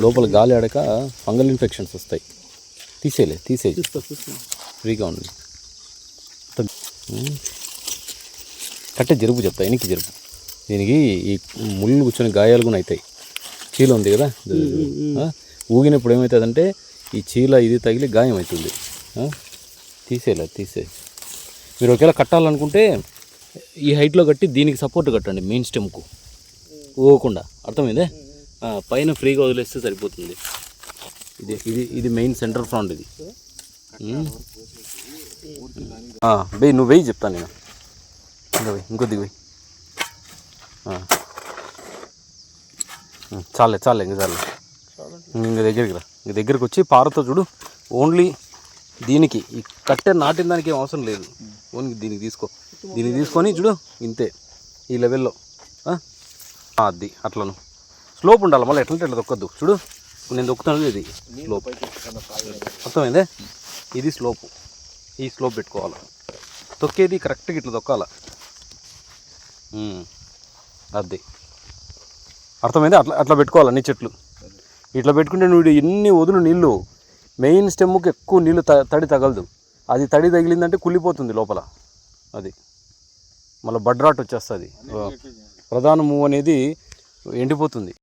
లోపల గాలి ఆడక fungal infections వస్తాయి. తీసేయి ఫ్రీగా ఉంది. కట్టే జరుపు చెప్తా, ఎనికి జరుపు. దీనికి ఈ ముళ్ళు కూర్చొని గాయాలు కూడా అవుతాయి. చీల ఉంది కదా, ఊగినప్పుడు ఏమవుతుందంటే ఈ చీల ఇది తగిలి గాయం అవుతుంది. తీసేయి. మీరు ఒకవేళ కట్టాలనుకుంటే ఈ హైట్లో కట్టి దీనికి సపోర్ట్ కట్టండి, మెయిన్ స్టెమ్కు ఊగకుండా. అర్థమైందే? పైన ఫ్రీగా వదిలేస్తే సరిపోతుంది. ఇది మెయిన్ సెంటర్ ఫ్రాండ్ ఇది. వెయ్యి, నువ్వు వెయ్యి చెప్తాను నేను. ఇంకొద్దిగా వెయ్యి. చాలే ఇంక దగ్గరికి రా. ఇంక దగ్గరికి వచ్చి పారతో చూడు. ఓన్లీ దీనికి ఈ కట్టె నాటిన దానికి ఏం అవసరం లేదు. ఓన్లీ దీనికి తీసుకొని చూడు, ఇంతే ఈ లెవెల్లో. అది అట్లను స్లోప్ ఉండాలి. మళ్ళీ ఎట్లంటే ఎట్లా దొక్కద్దు. చూడు నేను దొక్కుతాను, ఇది స్లోప్. అర్థమైందే? ఇది స్లోపు. ఈ స్లోప్ పెట్టుకోవాలి. తొక్కేది కరెక్ట్గా ఇట్లా తొక్కాల. అది అర్థమైంది? అట్లా పెట్టుకోవాలి అన్ని చెట్లు. ఇట్లా పెట్టుకుంటే నువ్వు ఎన్ని వదులు నీళ్ళు, మెయిన్ స్టెమ్కి ఎక్కువ నీళ్ళు తడి తగలదు. అది తడి తగిలిందంటే కుళ్ళిపోతుంది లోపల. అది మళ్ళీ బడ్రాట్ వచ్చేస్తుంది. ప్రధాన మూవ్ అనేది ఎండిపోతుంది.